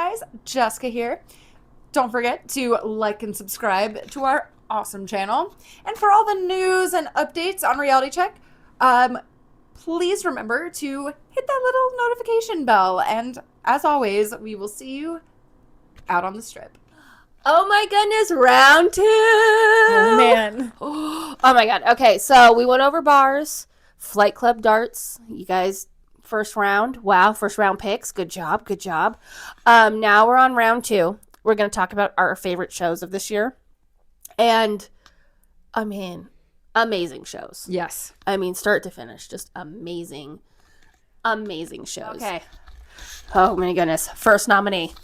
guys, Jessica here. Don't forget to like and subscribe to our awesome channel. And for all the news and updates on Reality Check, please remember to hit that little notification bell. And as always, we will see you out on the strip. Oh my goodness, round 2. Oh man. Oh my god. Okay, so we went over bars, Flight Club darts. You guys, first round. Wow, first round picks. Good job. Now we're on round 2. We're going to talk about our favorite shows of this year. And, I mean, amazing shows. Yes. I mean, start to finish, just amazing shows. Okay. Oh my goodness. First nominee.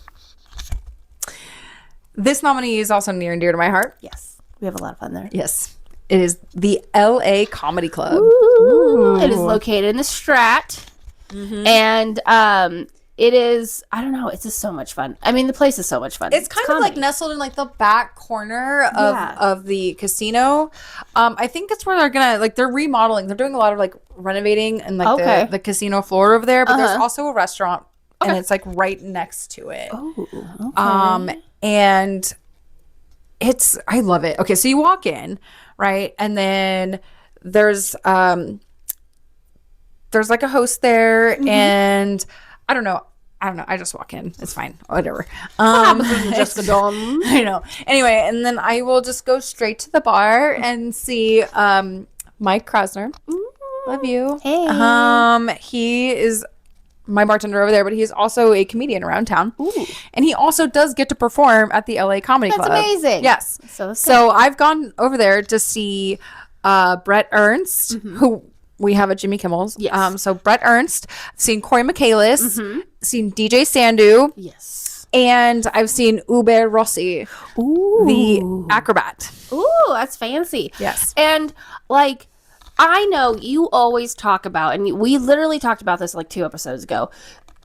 This nominee is also near and dear to my heart. Yes. We have a lot of fun there. Yes. It is the LA Comedy Club. Ooh. It is located in the Strat. Mm-hmm. And it is, I don't know, it's just so much fun. I mean, the place is so much fun. It's kind of like nestled in like the back corner of the casino. I think it's where they're gonna, like, they're remodeling. They're doing a lot of like renovating and like the casino floor over there. But there's also a restaurant and it's like right next to it. Oh, okay. And I love it. Okay, so you walk in, right? And then there's like a host there, and I don't know. I just walk in. It's fine. Whatever. Jessica Dawn. I know. Anyway, and then I will just go straight to the bar and see Mike Krasner. Love you. Hey. He is my bartender over there, but he's also a comedian around town. Ooh. And he also does get to perform at the LA Comedy Club. That's amazing. Yes. So I've gone over there to see Brett Ernst, who we have at Jimmy Kimmel's. Yes. So Brett Ernst, I've seen Corey Michaelis, seen DJ Sandu. Yes. And I've seen Ube Rossi, the acrobat. Ooh, that's fancy. Yes. And like, I know you always talk about, and we literally talked about this like 2 episodes ago,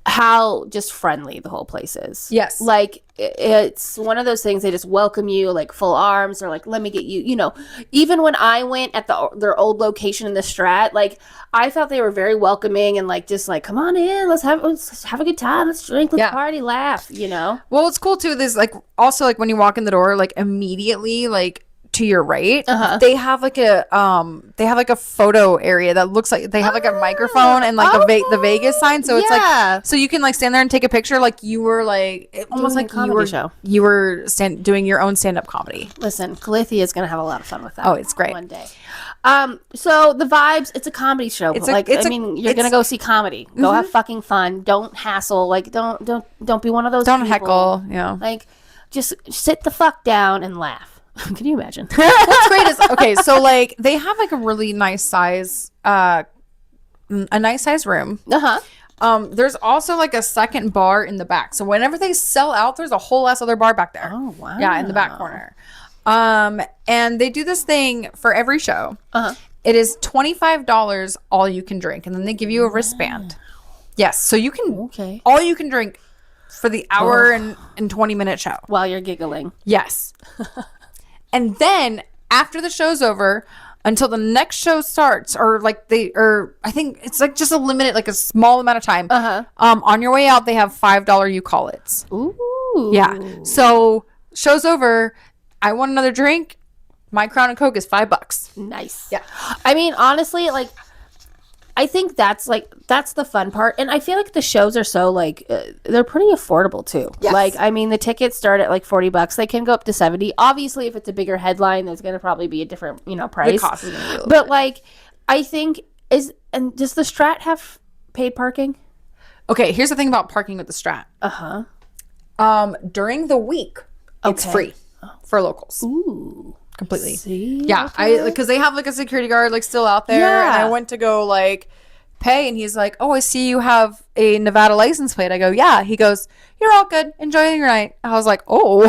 how just friendly the whole place is. Yes. Like, it's one of those things, they just welcome you like full arms, or like, let me get you, you know. Even when I went at their old location in the Strat, like, I felt they were very welcoming and like, just like, come on in, let's have a good time, let's drink, let's party, laugh, you know. Well, what's cool too, there's like, also like when you walk in the door, like immediately, like to your right, they have like a photo area that looks like they have like a microphone and like the Vegas sign, so it's like, so you can like stand there and take a picture like you were like almost like you were doing your own stand-up comedy. Listen, Calithia is gonna have a lot of fun with that. Oh, it's great. One day. So the vibes, it's a comedy show. You're gonna go see comedy. Go have fucking fun. Don't hassle. Like, don't be one of those don't people. Heckle, you know. Like, just sit the fuck down and laugh. Can you imagine? What's great is, okay, so like they have like a really nice size room. There's also like a second bar in the back, so whenever they sell out, there's a whole ass other bar back there. Oh wow. Yeah, in the back corner. And they do this thing for every show. It is $25 all you can drink, and then they give you a wristband. Yes, so you can all you can drink for the hour and 20-minute show while you're giggling. Yes. And then after the show's over, until the next show starts, or I think it's like just a limited, like a small amount of time. On your way out, they have $5 you call it. Ooh. Yeah. So show's over. I want another drink. My Crown and Coke is $5. Nice. Yeah. I mean, honestly, like, I think that's the fun part, and I feel like the shows are so like they're pretty affordable too. Yes. Like, I mean, the tickets start at like $40. They can go up to $70. Obviously, if it's a bigger headline, there's going to probably be a different price. The cost is gonna be a little but bit. Like, I think does the Strat have paid parking? Okay, here's the thing about parking with the Strat. During the week, it's free for locals. Ooh. Completely. See? Yeah. Because they have like a security guard like still out there. Yeah. And I went to go like pay, and he's like, oh, I see you have a Nevada license plate. I go, yeah. He goes, you're all good. Enjoy your night. I was like, oh,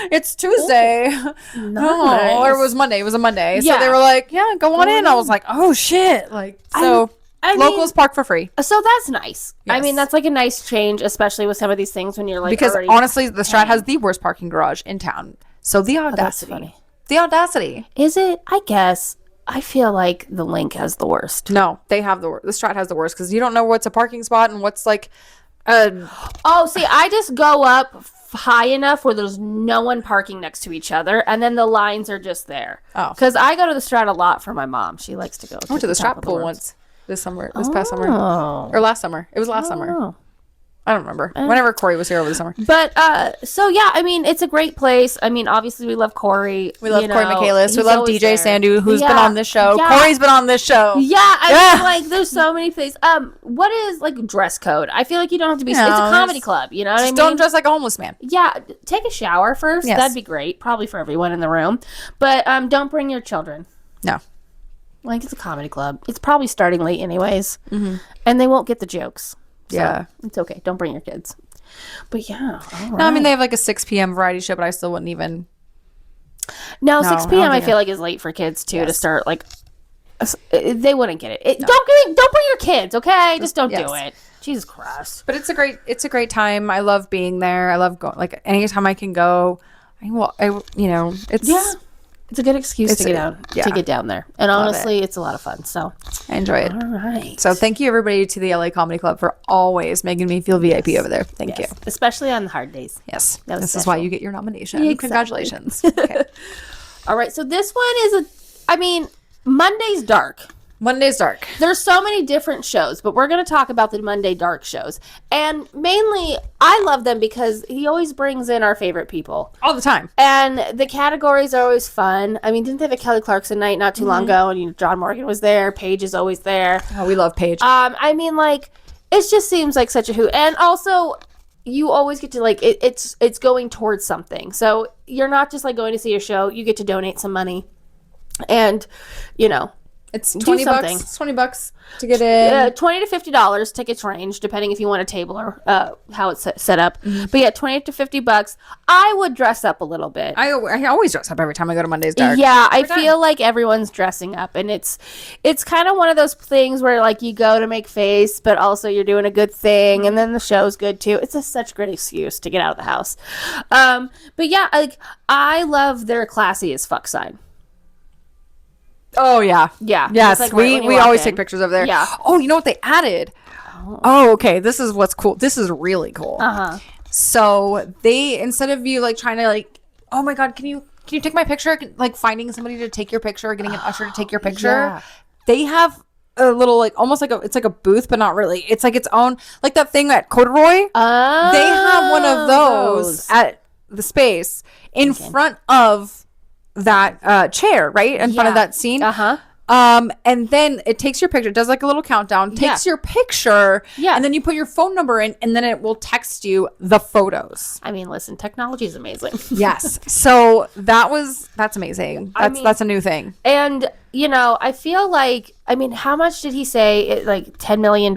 it's Tuesday. Nice. Or it was Monday. It was a Monday. Yeah. So they were like, yeah, go on in. I was like, oh shit. Like, so I locals mean, park for free. So that's nice. Yes. I mean, that's like a nice change, especially with some of these things when you're like, because honestly, the Strat has the worst parking garage in town. So the audacity. That's funny. The audacity. Is it? I guess. I feel like the Link has the worst. No, they have the Strat has the worst, because you don't know what's a parking spot and what's like See, I just go up high enough where there's no one parking next to each other, and then the lines are just there. Oh, because I go to the Strat a lot for my mom. She likes to go. I went to the Strat pool once this past summer, or last summer. It was last summer. I don't remember. Whenever Corey was here over the summer. But, so yeah, I mean, it's a great place. I mean, obviously we love Corey. We love Corey Michaelis. We love DJ Sandu, who's been on this show. Yeah. Corey's been on this show. Yeah, I mean, like, there's so many places. What is, like, dress code? I feel like you don't have to be, it's a comedy club, you know what I mean? Don't dress like a homeless man. Yeah, take a shower first. Yes. That'd be great, probably for everyone in the room. But, don't bring your children. No. Like, it's a comedy club. It's probably starting late anyways. Mm-hmm. And they won't get the jokes. So yeah. It's okay. Don't bring your kids. But yeah. All right. No, I mean, they have like a 6 p.m. variety show, but I still wouldn't even. No, 6 p.m. I feel like is late for kids too to start. Like, they wouldn't get it. No. Don't bring your kids, okay? Just don't do it. Jesus Christ. But it's a great time. I love being there. I love going. Like anytime I can go, it's. It's a good excuse to get down there. And honestly, it's a lot of fun. So I enjoy it. All right. So thank you everybody to the LA Comedy Club for always making me feel VIP over there. Thank you. Especially on the hard days. Yes. This is why you get your nomination. Exactly. Congratulations. Okay. All right. So this one is Monday's dark. Monday's dark. There's so many different shows, but we're going to talk about the Monday dark shows. And mainly, I love them because he always brings in our favorite people. All the time. And the categories are always fun. I mean, didn't they have a Kelly Clarkson night not too long ago? And John Morgan was there. Paige is always there. Oh, we love Paige. I mean, like, it just seems like such a hoot. And also, you always get to, like, it's going towards something. So you're not just, like, going to see a show. You get to donate some money. And, it's $20 bucks. It's $20 to get in. $20 to $50 tickets range, depending if you want a table or how it's set up. Mm-hmm. But yeah, $20 to $50. I would dress up a little bit. I always dress up every time I go to Monday's Dark. Yeah, I feel like everyone's dressing up, and it's kind of one of those things where like you go to make face, but also you're doing a good thing, and then the show's good too. It's such a great excuse to get out of the house. But yeah, like I love their classy as fuck side. Oh, yeah. Yeah. Yes, like we always take pictures over there. Yeah. Oh, you know what they added? Oh, okay. This is what's cool. This is really cool. Uh-huh. So they, instead of you like trying to like, oh my God, can you take my picture? Like finding somebody to take your picture, getting an usher to take your picture. They have a little like, almost like it's like a booth, but not really. It's like its own, like that thing at Corduroy. Oh. They have one of those at the space in front of that chair, right in front of that scene. And then it takes your picture, does like a little countdown, takes your picture, and then you put your phone number in, and then it will text you the photos. I mean, listen, technology is amazing. Yes. So that's amazing. That's a new thing. And I feel like, how much did he say? Like $10 million.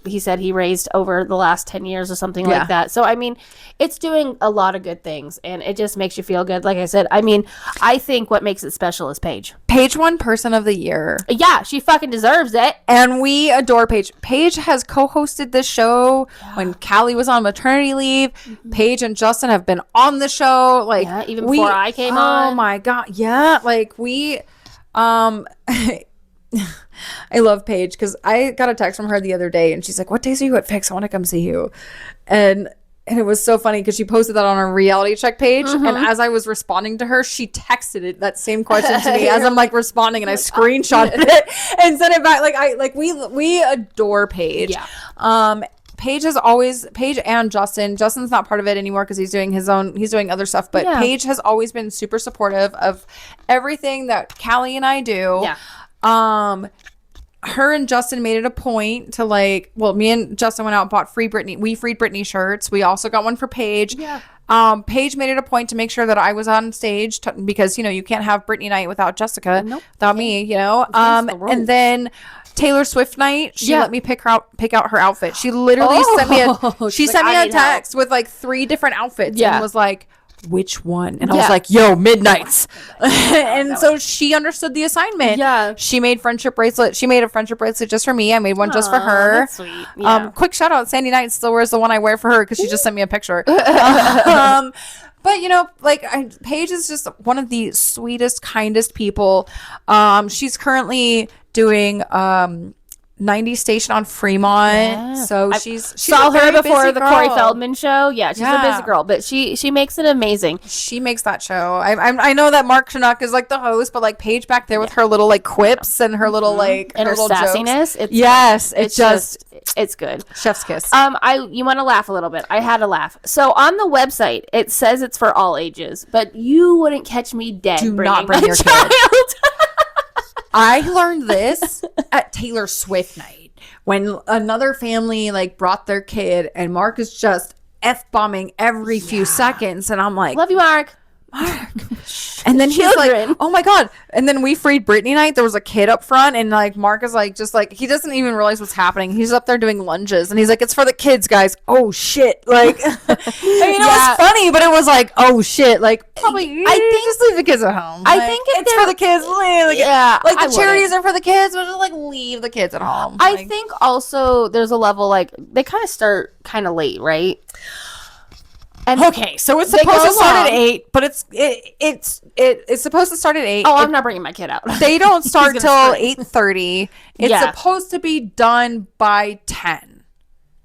He said he raised over the last 10 years or something like that. So, it's doing a lot of good things, and it just makes you feel good. Like I said, I think what makes it special is Paige. Paige won Person of the Year. Yeah, she fucking deserves it. And we adore Paige. Paige has co-hosted this show when Kallie was on maternity leave. Mm-hmm. Paige and Justin have been on the show. Like, even before I came on. Oh, my God. Yeah, like, we... I love Paige because I got a text from her the other day and she's like, what days are you at Fix? I want to come see you. And it was so funny because she posted that on her reality check page. Mm-hmm. And as I was responding to her, she texted that same question to me as I'm like responding, and I screenshotted it and sent it back. Like we adore Paige. Yeah. Paige and Justin's not part of it anymore because he's doing other stuff, but Paige has always been super supportive of everything that Kallie and I do. Yeah. Her and Justin made it a point to me and Justin went out and bought freed Britney shirts. We also got one for Paige. Yeah. Paige made it a point to make sure that I was on stage because you can't have Britney night without Jessica, without me, and then Taylor Swift night, she let me pick out her outfit. She literally sent me a text with like 3 different outfits and was like, which one? And I was like, yo, Midnights. And so she understood the assignment. Yeah. She made friendship bracelet. She made a friendship bracelet just for me. I made one just for her. That's sweet. Yeah. Quick shout out, Sandy Knight still wears the one I wear for her because she just sent me a picture. But Paige is just one of the sweetest, kindest people. She's currently doing 90s station on Fremont. Yeah. So I she's saw a her very before busy the girl. Corey Feldman show. Yeah, she's a busy girl, but she makes it amazing. She makes that show. I know that Mark Chinook is like the host, but like Paige back there with her little like quips and her little like And her little sassiness. It's it's good. Chef's kiss. You want to laugh a little bit. I had a laugh. So on the website, it says it's for all ages, but you wouldn't catch me dead. Do not bring your child. kid. I learned this at Taylor Swift night when another family like brought their kid and Mark is just F-bombing every few seconds. And I'm like, Love you, Mark. And then he's Children. like, oh my God. And then we freed Britney night. There was a kid up front and like Mark is like, just like, he doesn't even realize what's happening. He's up there doing lunges and he's like, it's for the kids, guys. Oh shit. Like, and, it was funny, but it was like, oh shit. Like, probably, I think just leave the kids at home. I like, think it's for the kids. Like the charities are for the kids, but just like leave the kids at home. I think also there's a level like they kind of start kind of late, right? And okay, so it's supposed to start at 8, but it's supposed to start at 8. Oh, I'm not bringing my kid out. They don't start till 8:30. It's supposed to be done by 10.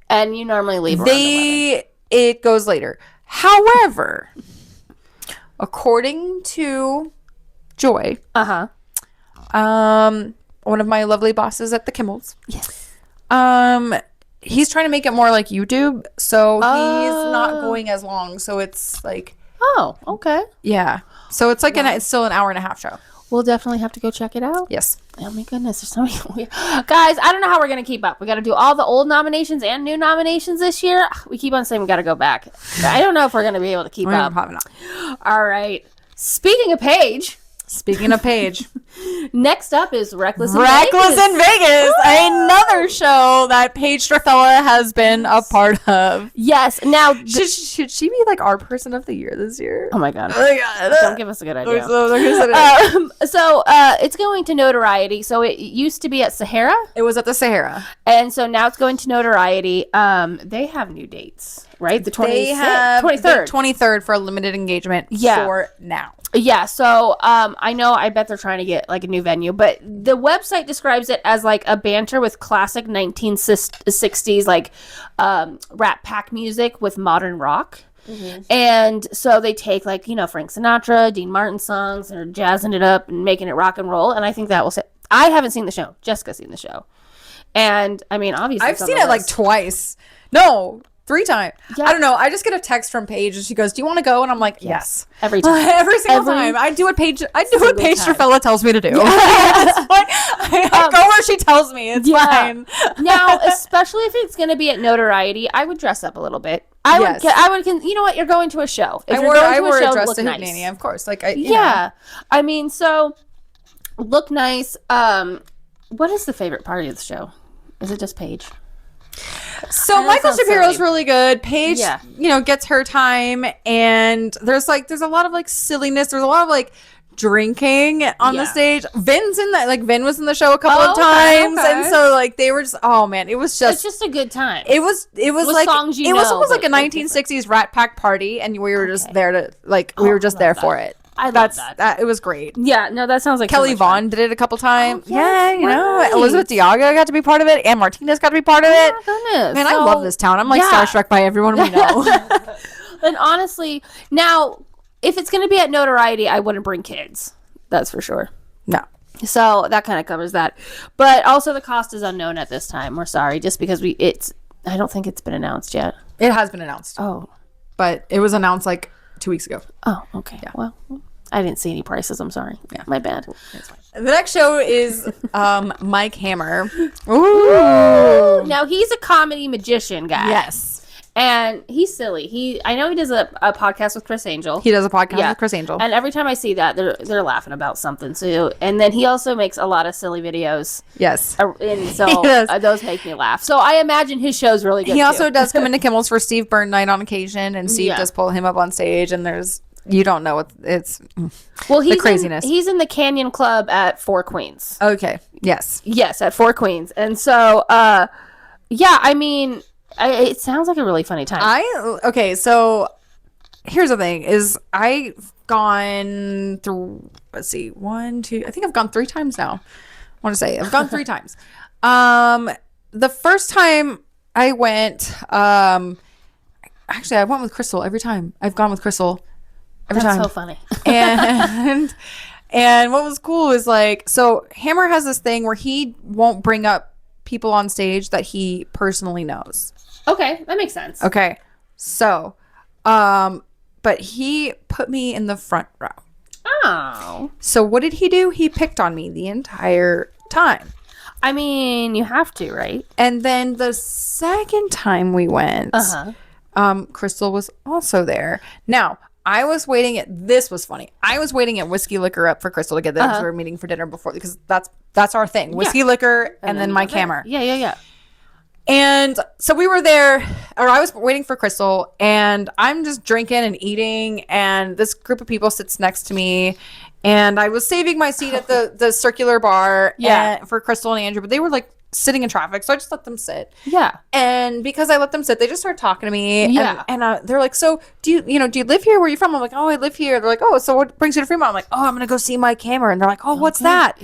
And you normally leave around 11. It goes later. However, according to Joy, one of my lovely bosses at the Kimmels, he's trying to make it more like YouTube, so he's not going as long. So it's like, oh, okay, yeah. So it's like it's still an hour and a half show. We'll definitely have to go check it out. Yes. Oh my goodness, there's so many guys. I don't know how we're gonna keep up. We got to do all the old nominations and new nominations this year. We keep on saying we got to go back. I don't know if we're gonna be able to keep up. Probably not. All right. Speaking of Paige. Next up is Reckless in Vegas, another show that Paige Strafella has been a part of. Yes. Now, should she be like our person of the year this year? Oh my god! Don't give us a good idea. So it's going to Notoriety. So it used to be at Sahara. It was at the Sahara, and so now it's going to Notoriety. They have new dates, right? The 23rd for a limited engagement. For now. Yeah, so I bet they're trying to get like a new venue, but the website describes it as like a banter with classic 1960s like Rat Pack music with modern rock. Mm-hmm. And so they take like, Frank Sinatra, Dean Martin songs, and are jazzing it up and making it rock and roll. And I think that will say, I haven't seen the show. Jessica's seen the show. And I mean, obviously I've seen it like twice. No. 3 times. Yeah. I don't know. I just get a text from Paige and she goes, "Do you want to go?" And I'm like, "Yes." Every time. Every single time. I do what Paige Strafella tells me to do. Yeah. I go where she tells me. It's fine. Now, especially if it's going to be at Notoriety, I would dress up a little bit. I would. You know what? You're going to a show. If I wore a dress to Hoopnania, of course. Like I mean, so look nice. What is the favorite part of the show? Is it just Paige? So Michael Shapiro's really good. Paige, gets her time, and there's a lot of like silliness. There's a lot of like drinking on the stage. Vin's in that. Like Vin was in the show a couple of times, and so like they were just. Oh man, it's just a good time. It was like songs it was almost like a 1960s Rat Pack party, and we were just there to like we were just there for it. I love that. It was great. Yeah, no, that sounds like Kelly Vaughn did it a couple times. Oh, yes, Elizabeth Diago got to be part of it, and Martinez got to be part of it. Oh my goodness. Man, I love this town. I'm like starstruck by everyone we know. And honestly, now if it's going to be at Notoriety, I wouldn't bring kids. That's for sure. No. So that kind of covers that. But also the cost is unknown at this time. We're sorry, just because I don't think it's been announced yet. It has been announced. Oh, but it was announced like 2 weeks ago. Oh, okay. Yeah. Well, I didn't see any prices. I'm sorry. Yeah, my bad. The next show is Mike Hammer. Ooh. Now he's a comedy magician guy. Yes. And he's silly. I know he does a podcast with Chris Angel. He does a podcast with Chris Angel. And every time I see that, they're laughing about something. So, and then he also makes a lot of silly videos. Yes. And so those make me laugh. So I imagine his show's really good. He also does come into Kimmel's for Steve Byrne night on occasion, and Steve does pull him up on stage, and you don't know what it's. Well, he's the craziness. He's in the Canyon Club at Four Queens. Okay. Yes. Yes, at Four Queens, and so I mean. It sounds like a really funny time. So here's the thing is I've gone through, let's see, 1, 2, I think I've gone 3 times now. I want to say I've gone 3 times. The first time I went, actually I went with Crystal every time. I've gone with Crystal every time. That's so funny. And what was cool is like, so Hammer has this thing where he won't bring up people on stage that he personally knows. Okay, that makes sense. Okay. So, but he put me in the front row. Oh. So what did he do? He picked on me the entire time. I mean, you have to, right? And then the second time we went, Crystal was also there. Now, I was waiting this was funny. I was waiting at Whiskey Liquor up for Crystal to get there because we were meeting for dinner before, because that's our thing. Whiskey Liquor and then Mike Hammer. Yeah. And so we were there, or I was waiting for Crystal, and I'm just drinking and eating, and this group of people sits next to me, and I was saving my seat at the circular bar for Crystal and Andrew, but they were like sitting in traffic, so I just let them sit. Yeah. And because I let them sit, they just started talking to me. Yeah. And they're like, so do you live here? Where are you from? I'm like, oh, I live here. They're like, oh, so what brings you to Fremont? I'm like, oh, I'm gonna go see Mike Hammer. And they're like, oh, what's that?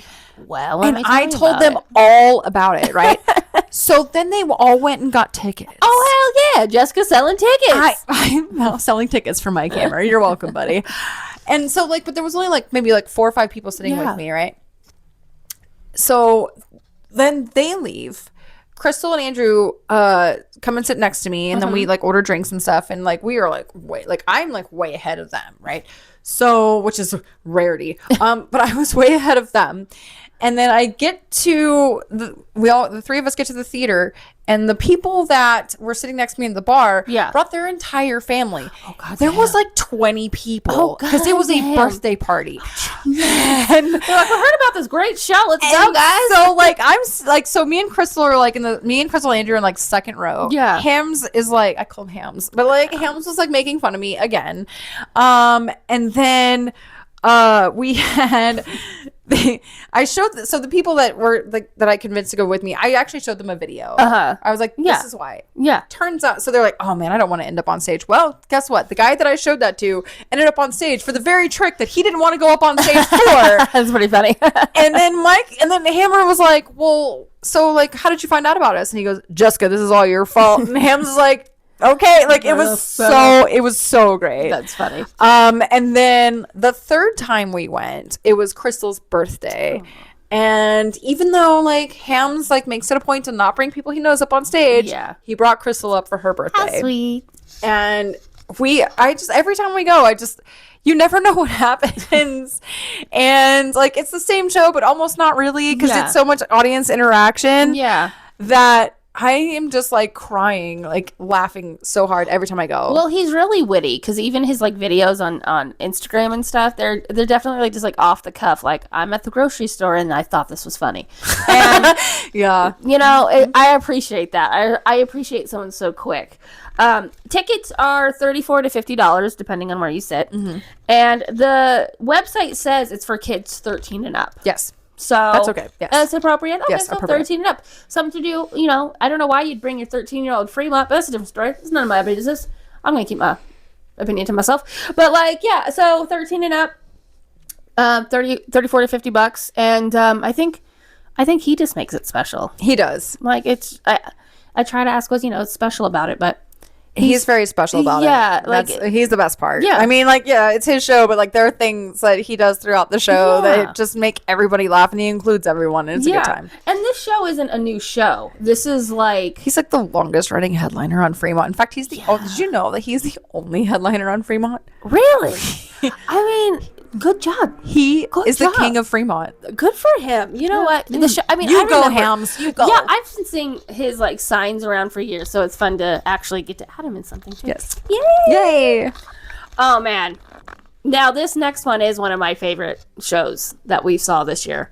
Well, and I told them all about it, right? So then they all went and got tickets. Oh, hell yeah. Jessica selling tickets. I'm now selling tickets for Mike Hammer. You're welcome, buddy. And so but there was only maybe 4 or 5 people sitting with me, right? So then they leave. Crystal and Andrew come and sit next to me, and then we order drinks and stuff, and we are I'm way ahead of them, right? So, which is rarity. But I was way ahead of them. And then I get to the 3 of us get to the theater, and the people that were sitting next to me in the bar brought their entire family. Oh God, there was 20 people because it was a birthday party. And they're like, we heard about this great show. Let's go, guys. So me and Crystal are me and Crystal and Andrew in second row. Yeah, Hams is I call him Hams, but Hams was making fun of me again. And then we had. I showed the people that were that I convinced to go with me. I actually showed them a video. I was like, "This is why." Yeah. Turns out, so they're like, "Oh man, I don't want to end up on stage." Well, guess what? The guy that I showed that to ended up on stage for the very trick that he didn't want to go up on stage for. That's pretty funny. And then Hammer was like, "Well, so how did you find out about us?" And he goes, "Jessica, this is all your fault." And Ham's like, okay, it was so great. That's funny. And then the third time we went, it was Crystal's birthday. And even though Hams makes it a point to not bring people he knows up on stage, he brought Crystal up for her birthday. How sweet. And every time we go, you never know what happens. And it's the same show, but almost not really, because it's so much audience interaction. Yeah. That I am just crying, laughing so hard every time I go. Well, he's really witty, because even his videos on Instagram and stuff, they're definitely just off the cuff. I'm at the grocery store and I thought this was funny. And yeah, I appreciate that. I appreciate someone so quick. Tickets are $34 to $50 depending on where you sit, and the website says it's for kids 13 and up. Yes. So that's okay. Yes. That's appropriate. Okay, yes, so appropriate. 13 and up. Something to do, I don't know why you'd bring your 13-year-old Fremont, but that's a different story. It's none of my business. I'm going to keep my opinion to myself. But so 13 and up, 34 to $50. And I think he just makes it special. He does. I try to ask what's, special about it, but he's very special about it. Yeah, he's the best part. Yeah, I mean, it's his show, but there are things that he does throughout the show that just make everybody laugh, and he includes everyone, and it's a good time. And this show isn't a new show. This is he's the longest running headliner on Fremont. In fact, he's the did you know that he's the only headliner on Fremont? Really? I mean, good job. He is the king of Fremont. Good for him. You know what? The show. I mean, you go, Hams. You go. Yeah, I've been seeing his signs around for years, so it's fun to actually get to add him in something too. Yes. Yay! Oh man. Now this next one is one of my favorite shows that we saw this year,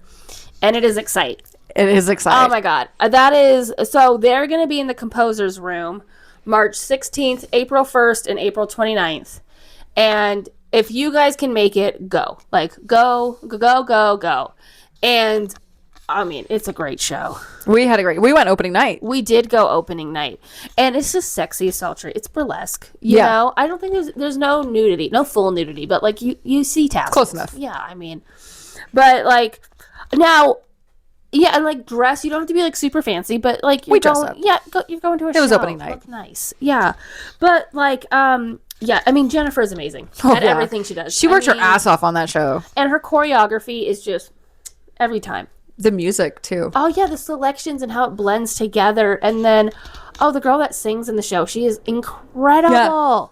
and it is Excite. It is Excite. Oh my god, that is so. They're going to be in the Composers Room, March 16th, April 1st, and April 29th, and if you guys can make it, go. Go. And, I mean, it's a great show. We went opening night. We did go opening night. And it's just sexy, sultry. It's burlesque. You know? I don't think there's no nudity. No full nudity. But, you see tassels. Close enough. Yeah, I mean. But, now, Yeah, and like dress, you don't have to be like super fancy, but like We dress up. Yeah, you're going to a show. It was opening night. Look nice. Yeah, but like yeah, I mean Jennifer is amazing at everything she does. She worked her ass off on that show, and her choreography is just every time. The music too. Oh yeah, the selections and how it blends together, and then the girl that sings in the show, she is incredible. Yeah.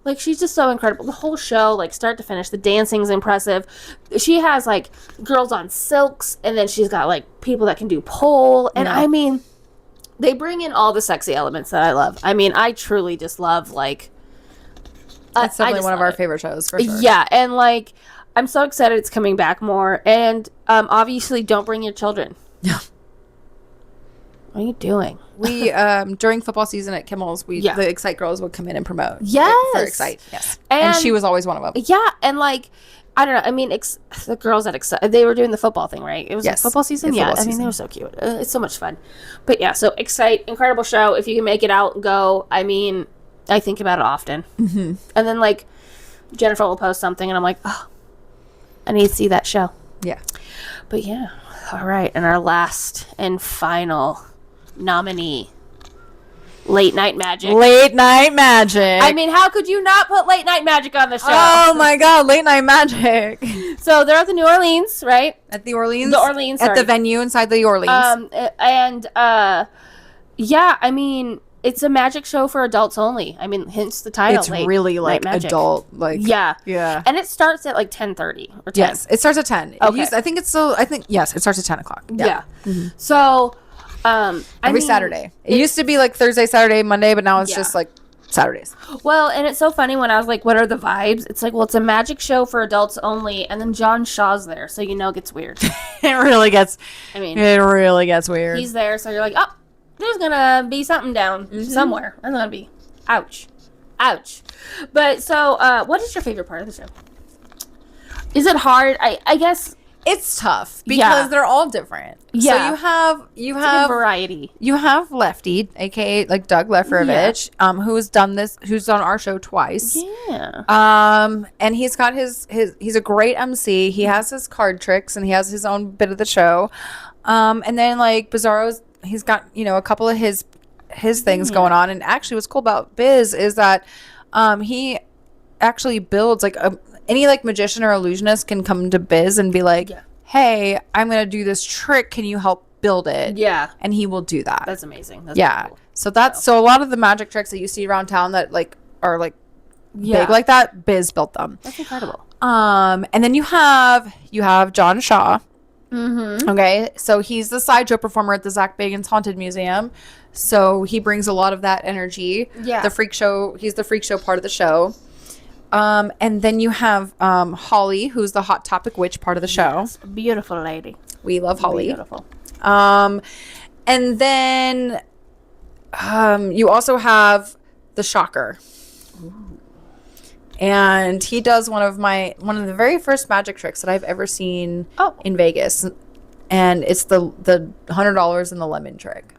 Like, she's just so incredible. The whole show, like, start to finish, the dancing's impressive. She has, like, girls on silks, and then she's got, like, people that can do pole. And, I mean, they bring in all the sexy elements that I love. I mean, I truly just love, like... That's definitely one of our favorite shows, for sure. Yeah, and, like, I'm so excited it's coming back more. And, obviously, don't bring your children. Yeah. What are you doing? We during football season at Kimmel's, the Excite girls would come in and promote. Yes, for Excite. Yes, and she was always one of them. Yeah, and like I don't know. I mean, the girls at Excite, they were doing the football thing, right? It was like football season. Yeah, I mean, they were so cute. It's so much fun. But yeah, so Excite, incredible show. If you can make it out, go. I mean, I think about it often. Mm-hmm. And then like Jennifer will post something, and I'm like, oh, I need to see that show. Yeah. But yeah, all right. And our last and final nominee, Late Night Magic. Late Night Magic. I mean, how could you not put Late Night Magic on the show? Oh my God, Late Night Magic. So they're at the New Orleans, right? At the Orleans? The Orleans, sorry. At the venue inside the Orleans. Yeah, I mean, it's a magic show for adults only. I mean, hence the title. It's really like adult, like yeah. And it starts at like 10:30 or 10. Yes, it starts at 10. Okay. I think it starts at 10 o'clock. Yeah. Mm-hmm. So, every Saturday. It used to be like Thursday, Saturday, Monday, but now it's just like Saturdays. Well, and it's so funny when I was like, what are the vibes? It's like, well, it's a magic show for adults only, and then John Shaw's there, so you know it gets weird. It really gets weird. He's there, so you're like, oh, there's gonna be something down somewhere. There's gonna be, ouch. But so, what is your favorite part of the show? Is it hard? I guess it's tough because they're all different. Yeah. So you have variety. You have Lefty, aka like Doug Lefrovich, who's done our show twice. Yeah. And he's got he's a great MC. He has his card tricks and he has his own bit of the show. And then like Bizarro's, he's got, a couple of his things going on. And actually what's cool about Biz is that he actually builds like any like magician or illusionist can come to Biz and be like, hey, I'm going to do this trick. Can you help build it? Yeah. And he will do that. That's amazing. That's cool. So a lot of the magic tricks that you see around town that like are like big like that, Biz built them. That's incredible. And then you have John Shaw. Mm-hmm. Okay. So he's the sideshow performer at the Zach Bagans Haunted Museum. So he brings a lot of that energy. Yeah. He's the freak show part of the show. And then you have Holly, who's the Hot Topic Witch part of the show. Yes, beautiful lady. We love Holly. Beautiful. And then you also have the Shocker. Ooh. And he does one of the very first magic tricks that I've ever seen in Vegas. And it's the $100 and the lemon trick.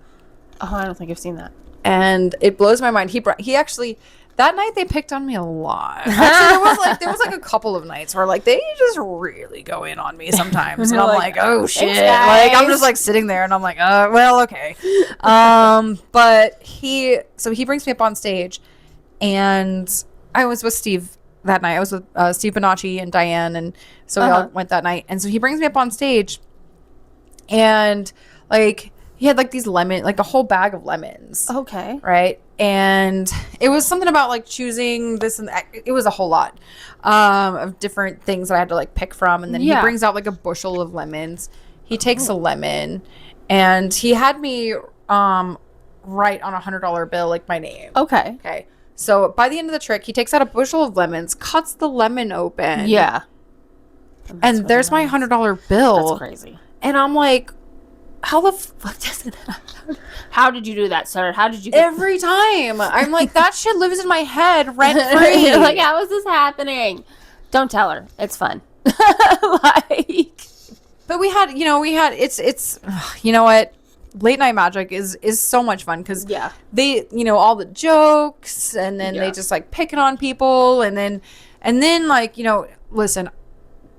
Oh, I don't think I've seen that. And it blows my mind. He actually... That night they picked on me a lot. Actually, there was like a couple of nights where like they just really go in on me sometimes, and I'm like, oh shit! Like I'm just like sitting there, and I'm like, well, okay. But he brings me up on stage, and I was with Steve that night. I was with Steve Bonacci and Diane, and so we all went that night. And so he brings me up on stage, and like he had like these like a whole bag of lemons. Okay. Right. And it was something about like choosing this and that. It was a whole lot of different things that I had to like pick from. And then he brings out like a bushel of lemons. He takes a lemon and he had me write on a $100 bill like my name. Okay. So by the end of the trick, he takes out a bushel of lemons, cuts the lemon open. Yeah. And there's my $100 bill. That's crazy. And I'm like, how the fuck does it happen? How did you do that, sir? How did you every time I'm like, that shit lives in my head rent free. You're like, how is this happening? Don't tell her. It's fun. But we had it's you know what, Late Night Magic is so much fun because they all the jokes and then they just like picking on people and then like listen,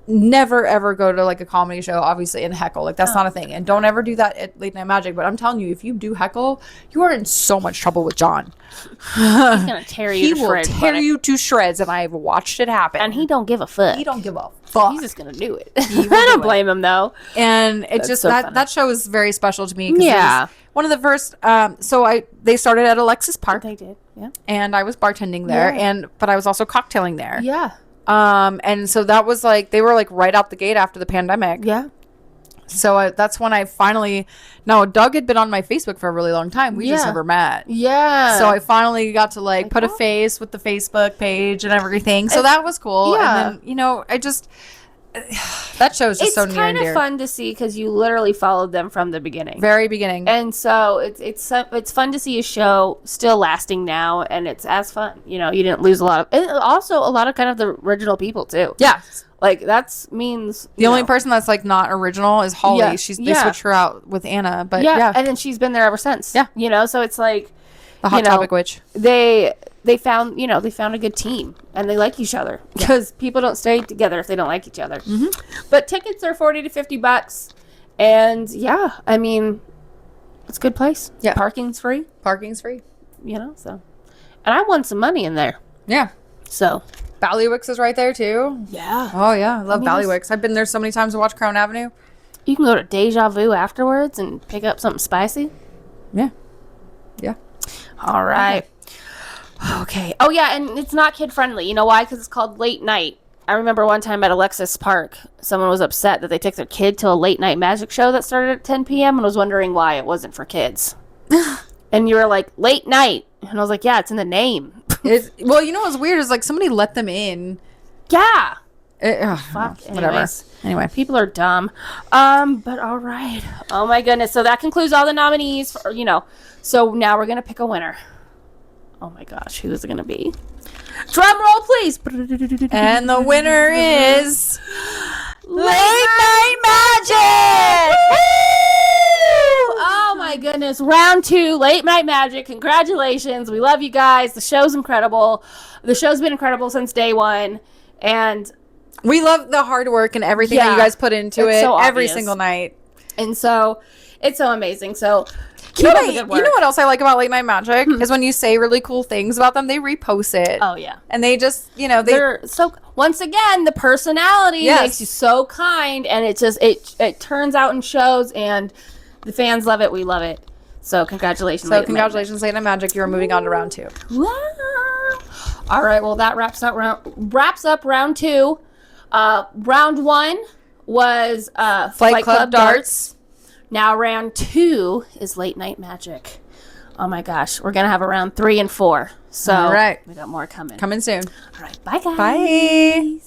never ever go to like a comedy show, obviously, and heckle. Like that's not a thing. And don't ever do that at Late Night Magic. But I'm telling you, if you do heckle, you are in so much trouble with John. He's gonna tear you to shreds. He will tear you to shreds, and I've watched it happen. And he don't give a fuck. He don't give a fuck. He's just gonna do it. I don't blame him though. And it That's just so that show is very special to me. 'Cause Yeah. it was one of the first. They started at Alexis Park. They did. Yeah. And I was bartending there, but I was also cocktailing there. Yeah. And so that was like they were like right out the gate after the pandemic. Yeah. So that's when I finally. No, Doug had been on my Facebook for a really long time. We just never met. Yeah. So I finally got to like put a face with the Facebook page and everything. So that was cool. Yeah. And then I just that show is just so near and dear. It's kind of fun to see because you literally followed them from the beginning, very beginning, and so it's fun to see a show still lasting now, and it's as fun. You didn't lose a lot of, and also a lot of kind of the original people too. Yeah. Like that means the only person that's like not original is Holly. Yeah. They switched her out with Anna, but and then she's been there ever since. Yeah, so it's like the Hot Topic witch. They found a good team and they like each other because people don't stay together if they don't like each other. Mm-hmm. But tickets are $40 to $50, and I mean, it's a good place. Yeah, parking's free. So, and I won some money in there. Yeah, so. Ballywick's is right there too. Yeah. Oh yeah, I love Ballywick's. I've been there so many times to watch Crown Avenue. You can go to Deja Vu afterwards and pick up something spicy. Yeah. Yeah. All right. Okay. Oh yeah, and it's not kid friendly. You know why? Because it's called Late Night. I remember one time at Alexis Park, someone was upset that they took their kid to a late night magic show that started at 10 p.m. and was wondering why it wasn't for kids. And you were like, late night. And I was like, yeah, it's in the name. Well, you know what's weird is like somebody let them in. Yeah. Fuck. Whatever. Anyway, people are dumb. But all right. Oh my goodness. So that concludes all the nominees. So now we're gonna pick a winner. Oh my gosh, who is it gonna be? Drum roll, please. And the winner is Late Night Magic. Oh my goodness. Round 2, Late Night Magic. Congratulations. We love you guys. The show's incredible. The show's been incredible since day one. And we love the hard work and everything that you guys put into it so every single night. And so it's so amazing. So you know what else I like about Late Night Magic is when you say really cool things about them, they repost it. Oh yeah. And they just, they're so, once again, the personality makes you so kind, and it just it turns out in shows, and the fans love it. We love it. So congratulations. Late Night Magic. You're moving on to round 2. Wow. All right. Well, that wraps up round 2. Round 1 was Flight Club Darts. Now round 2 is Late Night Magic. Oh my gosh, we're gonna have a round 3 and 4. So all right, we got more coming. Coming soon. All right, bye guys. Bye.